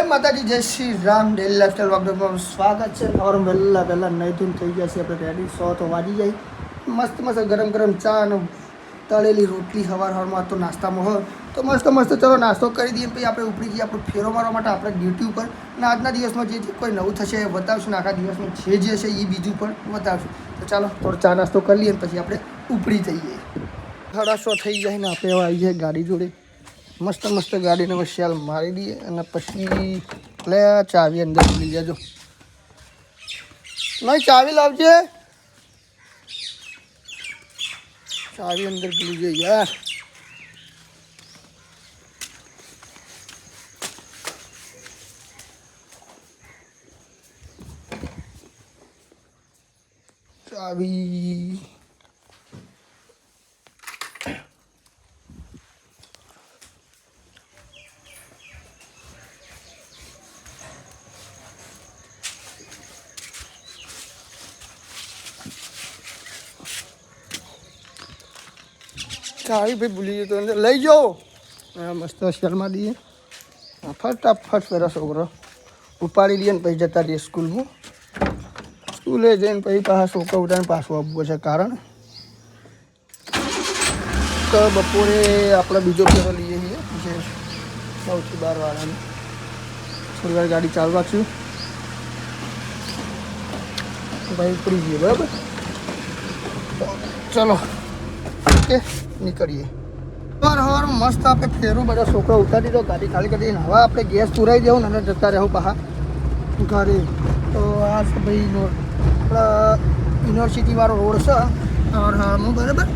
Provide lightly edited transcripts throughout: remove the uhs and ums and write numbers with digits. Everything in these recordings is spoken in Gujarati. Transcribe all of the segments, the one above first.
માતાજી, જય શ્રી રામ. ડેલી લાઈફસ્ટાઈલ વ્લોગમાં સ્વાગત છે. और પહેલાં નહીં ધૂન થઈ ગયા છે આપણે રેડી. 100 તો વાગી જાય. મસ્ત મસ્ત ગરમ ગરમ ચા અને તળેલી રોટલી સવારમાં તો નાસ્તામાં હોય તો મસ્ત ચલો નાસ્તો કરી દઈએ. પછી આપણે ઉપડી જઈએ આપણે ફેરો મારવા માટે આપણે ડ્યુટી ઉપર. અને આજના દિવસમાં જે કોઈ નવું થશે એ બતાવશું. આખા દિવસમાં જે છે એ બીજું પણ બતાવશું. તો ચાલો થોડો ચા નાસ્તો કરી લઈએ પછી આપણે ઉપડી જઈએ. 1:30 થઈ જાય ને આપણે આવી જાય ગાડી જોડે. મસ્ત ગાડીને શેલ મારી દઈએ અને પછી લે ચાવી અંદર ભૂલી જજો. નહીં ચાવી લાવજે. ચાવી અંદર ભૂલી જઈએ યાર. ચાવી ચાવી ભાઈ ભૂલી જતો અંદર લઈ જાઓ. મસ્ત શેલમાં દઈએ. ફટાફટ પેલા છોકરો ઉપાડી લઈએ ને પછી જતા રહીએ સ્કૂલમાં. સ્કૂલે જઈને પછી પાછા છોકરા ઉઠાને પાછું આપવું છે. કારણ તો બપોરે આપણે બીજો ફેરો લઈએ છીએ જે 9 થી 12 વાળાને. થોડી વાર ગાડી ચાલુ રાખશું ભાઈ ઉપડી જઈએ. બરાબર, ચલો ઓકે નીકળીએ. હવાર મસ્ત આપણે ફેરું બધા છોકરા ઉતારી દો. ગાડી ખાલી કરી દઈને હવે આપણે ગેસ પુરાઈ દેવું ને જતા રહેવું પાછા ઘરે. તો આ છે ભાઈ આપણા યુનિવર્સિટીવાળો રોડ છે હવારમાં. બરાબર,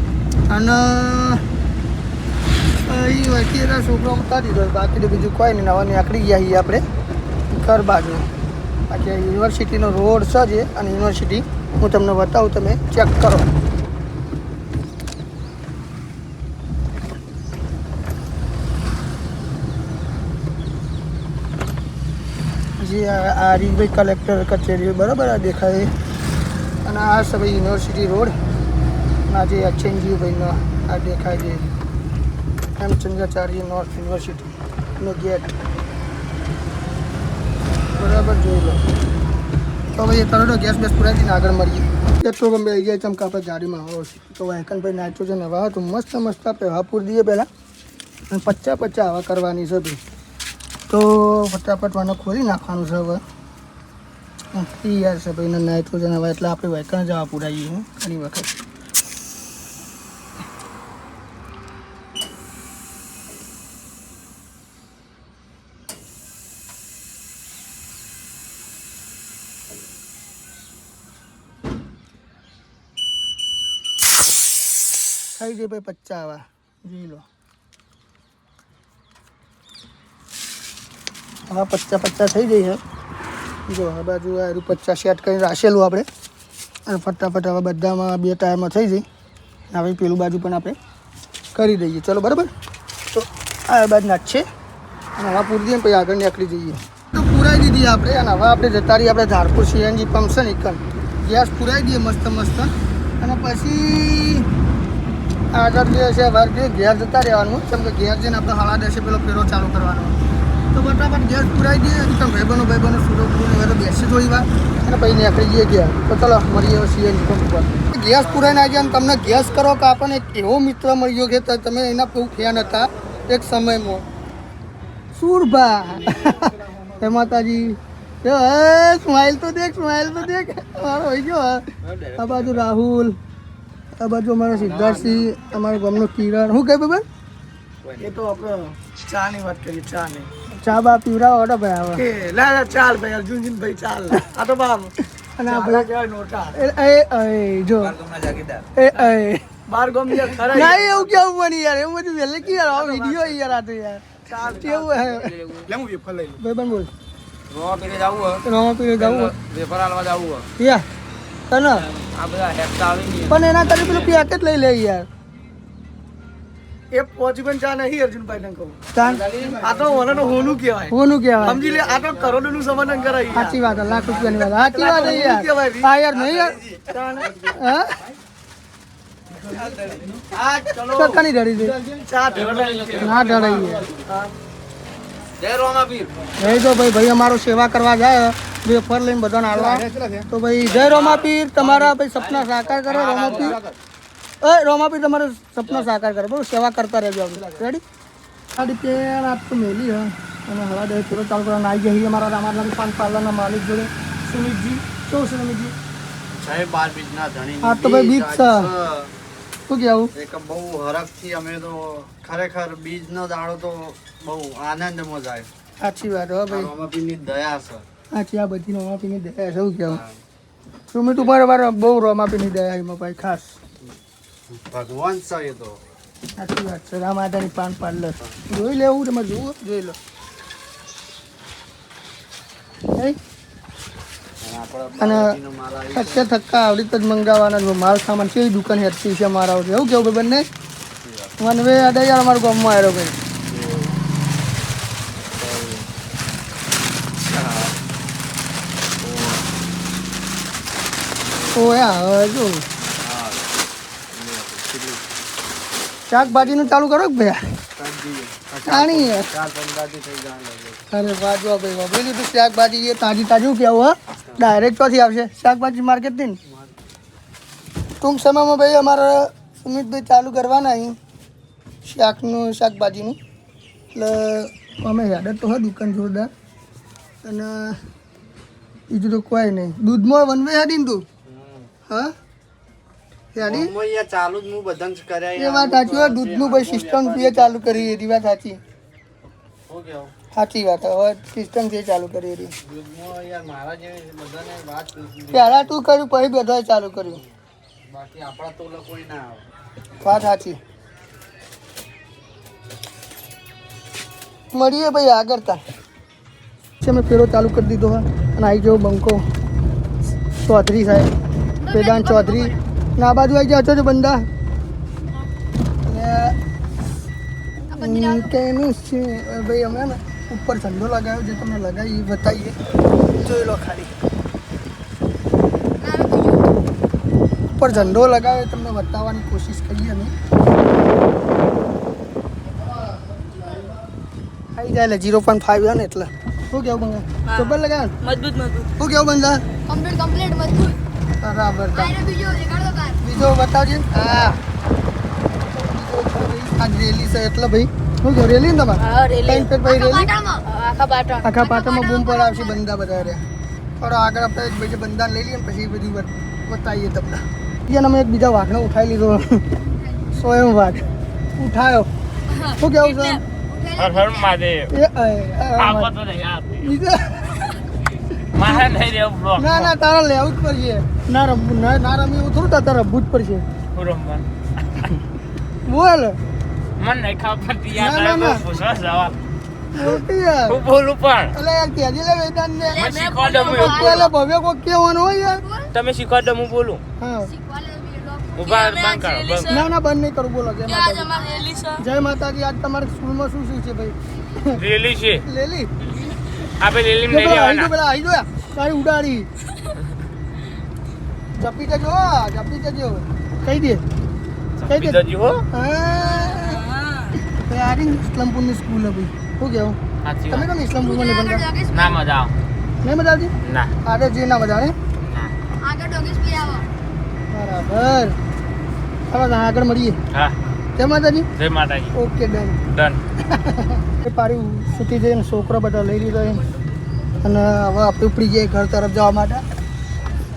અને એ વચ્ચે છોકરા ઉતારી દો. બાકી તો બીજું કોઈ નહીં. નવા નીકળી ગયા છીએ આપણે ઘર બાજુ. બાકી યુનિવર્સિટીનો રોડ છે જે, અને યુનિવર્સિટી હું તમને બતાવું, તમે ચેક કરો. આ રીભાઈ કલેક્ટર કચેરી બરાબર આ દેખાય. અને આ છે ભાઈ યુનિવર્સિટી રોડ. આ જે એચએનજી ભાઈનો આ દેખાય છે હેમચંદ્રાચાર્ય નોર્થ યુનિવર્સિટીનો ગેટ. બરાબર જોઈ લો. તો ભાઈ તરત ગેસ બેસ પુરાઈ દઈને આગળ મળીએ. પેટ્રોલ પંપે આવી ગયા ચમકા આપણે ગાડીમાં આવો છે. તો વાયકન ભાઈ નાઇટ્રોજન હવા તો મસ્ત આપણે હવા પૂરી દઈએ પહેલાં. અને 50 હવા કરવાની છે ભાઈ. તો ફટાફટ મને ખોલી નાખવાનું છે હવે. યાર છે ભાઈને નાઇટ્રોજન હવે એટલે આપણે વાયકણ જવા પુરાઈએ હું ઘણી વખત. થઈ જાય ભાઈ 50 હવા જોઈ લો. હા 50 થઈ જઈ છે. જો આ બાજુ આ 50 સેટ કરીને રાખેલું આપણે. અને ફટાફટ હવે બધામાં 2 ટાયરમાં થઈ જાય. હવે પેલું બાજુ પણ આપણે કરી દઈએ. ચલો બરાબર. તો આ બાજુ નાખશે અને હવા પૂરી દઈએ પછી આગળ નીકળી જઈએ. તો પૂરાઈ દીધી આપણે. અને હવે આપણે જતા રહીએ આપણે ધારપુર સીએનજી પંપ છે ને એકન ગેસ પૂરાઈ દઈએ મસ્ત. અને પછી આગળ જે છે ઘેર જતા રહેવાનું. કેમ કે ઘેર જઈને આપણે 10:30 પેલો ફેરો ચાલુ કરવાનો. તો ફટાફટ ગેસ પુરાઈ દઈએ. તો ભાઈબંધો સુરો પૂરો બેસી થોડી વાર અને પછી નીકળી જઈએ ગયા. તો ચલો મળીએ સીએનજી પંપ પર. ગેસ પુરાઈને આવી ગયા. તમને ગેસ કરો કે આપણને એક એવો મિત્ર મળ્યો કે તમે એના બહુ ફેન હતા એક સમયમાં. સુરભા હે માતાજી. સ્માઇલ તો દેખ મારો હોય ગયો. આ બાજુ રાહુલ, આ બાજુ અમારા સિદ્ધાર્થસિંહ, અમારા ગામનો કિરણ. શું કહે બાબા? એ તો આપણે ચા ની વાત કરીએ. ચા બા પીવડાવો ઓડો ભાઈ. આવે લા ચાલ ભાઈ અર્જુનજી ભાઈ ચાલ. આ તો બાપ અને આ ભાઈ કેવાય નોટા. જો બાર ગમ યાર ખરા નહીં એવું કેવું બની યાર. એવું બધું વેલે કે યાર આ વિડિયો યાર. આ તો યાર ચાલ કેવું હે. લે હું વેફર લઈ લઉં ભાઈ. બન બોલ. રોવા પીને જાવું વેફર આલવા જાવું યાર. તને આ બધા હેક્ટા આવી ગયા પણ એના કરી પેલું પેકેટ લઈ લે યાર. એ પોચીબન ચા નહીં અર્જુનભાઈ ને કહું. આ તો ઓને તો હોનું કહેવાય. સમજી લે. આ તો કરોડોનું સમાધાન કરાય. સાચી વાત. લાખ રૂપિયાની વાત. સાચી વાત યાર. હા યાર નહીં યાર. હા ચલો કની ડરી છે. ચા ના ડરાઈ. નહીં તો ભાઈ અમારો સેવા કરવા જાય વેફર લઈને બધાને હાલવા તો ભાઈ જય રોમાપીર તમારા ભાઈ સપના સાકાર કરે રોમાપીર રોમાપીર તમારે સપના સાકાર કરે બરાબર સેવા કરતા રહેજો રેડી સાડી પેન આપ તો મેલી હ અને હવા દે થોડો ચાલુ કરવાના આવી જઈએ અમારા રામાલાલ પાન પાર્લરના માલિક જોડે સુમિતજી શું સુમિતજી સાહેબ 12 બીજના ધણી આ તો ભાઈ બીજ છે શું કહેવું એક બહુ હરખથી અમે તો ખરેખર બીજનો દાડો તો બહુ આનંદમાં જાય સાચી વાત હો ભાઈ રોમાપીરની દયા છે સાચી આ બધી રોમાપીની દયા શું કહેવું સુમિત ઉપર બહુ રોમાપીની દયા એમાં ભાઈ ખાસ ભગવાન છે એ તો સાચી વાત છે રામ માતાની પાન પાર્લર જોઈ લેવું તમે જુઓ જોઈ લો અને થક્કે થક્કા આવડી જ મંગાવવાના માલ સામાન કેવી દુકાન હેઠી છે મારા એવું કેવું ભાઈ બંને વનવે અડાઈ યાર અમારા ગામમાં આવ્યો ભાઈ ઓ યાર જો શાકભાજીનું ચાલુ કરો કે ભાઈ પાણી અરે વાજવા ભાઈ વાપરી લીધું શાકભાજી એ તાજી તાજું કેવું હા ડાયરેક્ટ ચોથી આવશે શાકભાજી માર્કેટથી ને ટૂંક સમયમાં ભાઈ અમારા સુમિતભાઈ ચાલુ કરવાના અહીં શાકભાજીનું એટલે અમે હેડર તો હોય દુકાન જોરદાર અને બીજું તો કોઈ નહીં દૂધમાં વનવે હેડીને તું હા હેડી ચાલુ જ હું બધાને કર્યા એ વાત સાચી હોય દૂધનું ભાઈ સિસ્ટમ એ ચાલુ કરી એની વાત સાચી સાચી વાત હવે સિસ્ટમ જે ચાલુ કરી રહી પહેલા તું કર્યું પછી બધાએ ચાલુ કર્યું બાકી આપણા તો કોઈ ના આવે વાત સાચી મળીએ ભાઈ આગળ તા મેં ફેરો ચાલુ કરી દીધો હોય અને આવી જાઓ બંકો ચૌધરી સાહેબ વેદાંત ચૌધરી ને આ બાજુ આવી જાઓ છો બંદા અને કેનું છે ભાઈ અમે ને ઉપર ઝંડો લગાવ્યો જે તમને લગાવી એ બતાવીએ જોઈ લો ખાલી ઉપર ઝંડો લગાવ્યો તમને બતાવવાની કોશિશ કરીએ અમે આવી જાય એટલે 0.5 ને એટલે શું કેવું બંગા ચપ્પલ લગાવ મજબૂત શું કેવું બંગા કમ્પ્લીટ મજબૂત બરાબર બીજો બતાવજે હા આ રેલી છે એટલે ભાઈ શું કહો રેલી ને તમારે ભાઈ રેલી આખા પાટામાં બૂમ પર આવશે બંદા બધા રહ્યા થોડો આગળ આપણે બીજા બંદાને લઈ લઈએ ને પછી બધું બતાવીએ તમને એને અમે એક બીજા વાઘને ઉઠાવી લીધો સ્વયં વાઘ ઉઠાયો શું કેવું છે ના ના તારા લેવું જ પડશે ના રમવું ના રમી એવું થોડું તારા રમવું જ પડશે બોલ મને નહીં ખબર બોલું પણ એટલે યાર કેજી લે વેદાંત ને એટલે ભવ્ય કોક કેવાનું હોય યાર તમે શીખવાડો હું બોલું હા ઉભા બંધ કરો ના ના બંધ નહીં કરું બોલો જય માતાજી આજ તમારા સ્કૂલમાં શું શું છે ભાઈ રેલી છે લેલી આપણે રેલી નહીં રહેવાના પેલા આવી જોયા તારી ઉડાડી જપી જજો કહી દે જજી હો યારી ઇસ્લામપુરની સ્કૂલ હતી શું કેવું સાચી તમે કેમ ઇસ્લામપુરમાં નહીં બનતા ના મજા આવે નહીં મજા આવતી ના આગળ જે ના મજા આવે બરાબર ચાલો આગળ મળીએ હા જય માતાજી જય માતાજી ઓકે ડન ડન એ પારી સુતી જઈને છોકરો બધા લઈ લીધો અને હવે આપણે ઉપડી જઈએ ઘર તરફ જવા માટે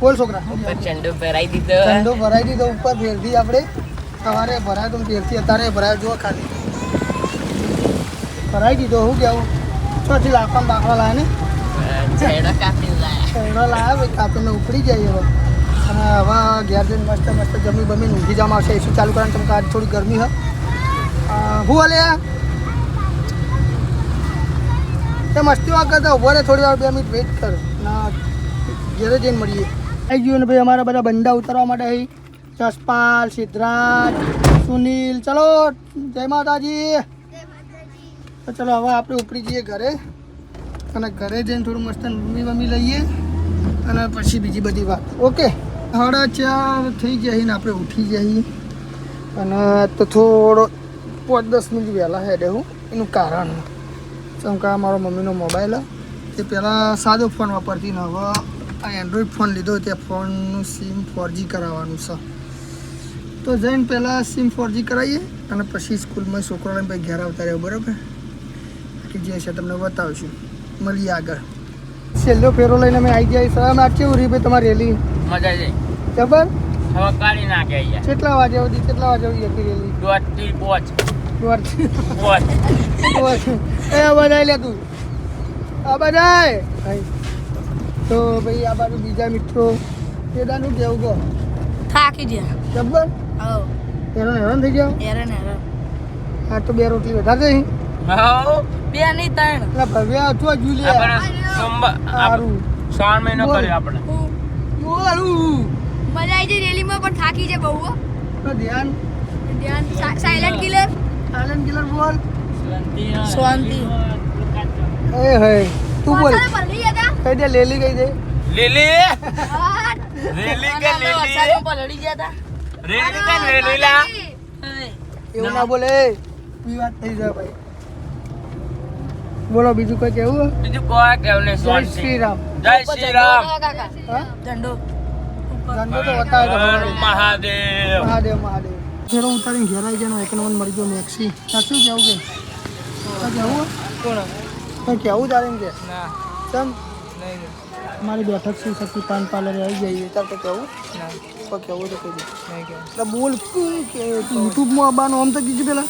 બોલ છોકરા ચંડો ભરાઈ દીધો ઠંડો ભરાઈ દીધો ઉપર ફેરથી આપણે સવારે ભરાય તો ફેરથી અત્યારે ભરાય જો ખાલી ભરાઈ દીધો હું કેવું ચોથી લાખમાં બાકડા લાવે ને ચેડો કાપી લાયા એનો લાવે ભાઈ કાપીને ઉપડી જાય હવે અને હવે ઘેર જઈને મસ્ત મસ્ત જમી બમી ઊંઘી જવામાં આવશે એસી ચાલુ કરવાની તમે આજ થોડી ગરમી હોય હું હાલે તે મસ્તી વાત કરતા ઉભો રહે થોડી વાર 2 મિનિટ વેઇટ કર ના ઘેરે જઈને મળીએ આવી ગયું ને ભાઈ અમારા બધા બંડા ઉતારવા માટે અહીં જસપાલ સિદ્ધરાજ સુનિલ ચલો જય માતાજી તો ચલો હવે આપણે ઉપડી જઈએ ઘરે અને ઘરે જઈને થોડું મસ્ત મમ્મી લઈએ અને પછી બીજી બધી વાત ઓકે 4:30 થઈ જાય ને આપણે ઉઠી જઈએ અને તો થોડો 5-10 મિનિટ વહેલા હેડે હું એનું કારણ કેમ કે આ મારો મમ્મીનો મોબાઈલ તે પહેલાં સાદો ફોન વાપરતી ને હવે આ એન્ડ્રોઈડ ફોન લીધો તે ફોનનું સિમ 4G કરાવવાનું છે. તો જઈને પહેલાં સિમ 4G કરાવીએ અને પછી સ્કૂલમાં છોકરો લઈને પછી ઘેર આવતા રહ્યો. બરાબર, બાકી જે છે તમને બતાવશું. મળીએ આગળ. છેલ્લો ફેરો લઈને અમે આવી જાય. સર આજ કેવું રહી ભાઈ તમારી રેલી? મજા આવી જબર. હવે કાઢી નાખે અહીંયા કેટલા વાગે હતી રેલી? 2 થી 5 એ આ બધાય લે તું આ બધાય ભાઈ. તો ભાઈ આ બાજુ બીજા મિત્રો એદાનું કેવું કહો? થાકી ગયા. જબર. આવો હેરાન થઈ ગયા. હેરાન આ તો 2 રોટલી વધારે છે. હાઉ 2 નહીં 3. એટલે ભવ્ય હતું આ જુલે આપણે સારું 3 મહિનો કર્યો આપણે. બોલું મજા આવી જાય રેલીમાં પણ થાકી જાય બહુ. તો ધ્યાન સાયલેન્ટ કિલર. આલન કિલર બોલ. શાંતિ. એ હે તું બોલ. પલળી ગયા કઈ દે લેલી કઈ દે. લીલી હતા. લીલી કે લીલી પલળી ગયા હતા. રેલી કે રેલીલા એવું ના બોલે. ઈ વાત થઈ જાય ભાઈ. બોલો બીજું કોઈ કેવું? બીજું કોઈ કેવું નહીં. જય શ્રી રામ. જય શ્રી રામ. હા ઝંડો. ધંધો તો બતાવે તો હર ખબર. મહાદેવ. મહાદેવ મહાદેવ. ઘેરો ઉતારીને ઘેર આવી જાય એક નંબર મળી ગયો મેક્સી. શું કેવું કે કેવું કોણ કેવું તારે એમ કે ના ચમ નહીં મારી બેઠક છે શક્તિ પાન પાર્લરે આવી જઈએ તાર તો કેવું ના તો કેવું તો કહી દે. નહીં કેવું. એટલે બોલ કે યુટ્યુબમાં આવવાનું આમ તો કીધું પેલા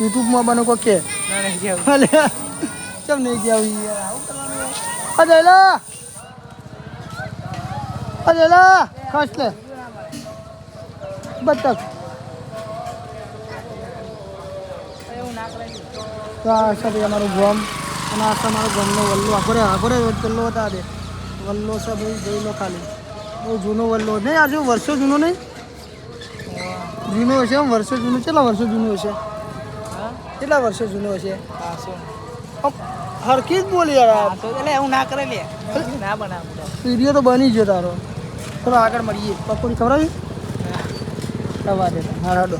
યુટ્યુબમાં આવવાનું કોઈ કે ના નહીં કેવું. ભલે ચમ નહીં કેવું યાર આવું કરવાનું. અજયલા ખસ લે બતક. તો આ છે ભાઈ અમારું ગામ અને આ છે અમારો ગામનો વલ્લો. આગળ પેલો હતા દે વલ્લો છે ભાઈ જોઈ લો ખાલી. બહુ જૂનો વલ્લો નહીં. આજે વર્ષો જૂનો નહીં જૂનો હશે એમ. વર્ષો જૂનો કેટલા વર્ષો જૂનો હશે? કેટલા વર્ષો જૂનો હશે? હરખી જ બોલી યાર. એટલે એવું ના કરે લે ના બનાવ. વિડીયો તો બની ગયો તારો. ચલો આગળ મળીએ. પકોડી ખવડાવી દવા દે હારાડો.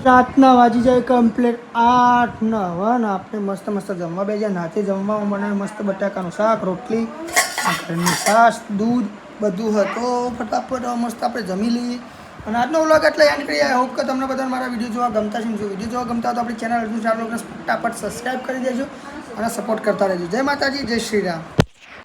રાતના વાજી જાય કમ્પ્લીટ 8-9 ને આપણે મસ્ત મસ્ત જમવા બે જાય. નાચે જમવામાં બનાવે મસ્ત બટાકાનું શાક રોટલી ઘરની છાશ દૂધ બધું હતું. ફટાફટ મસ્ત આપણે જમી લઈએ. અને આજનો વ્લોગ એટલે યાદ કરીએ. આઈ હોપ કે તમને બધાને મારા વિડીયો જોવા ગમતા છે. જો વિડીયો જોવા ગમતા હોય તો આપણી ચેનલ ફટાફટ સબસ્ક્રાઈબ કરી દેજો અને સપોર્ટ કરતા રહેજો. જય માતાજી, જય શ્રી રામ.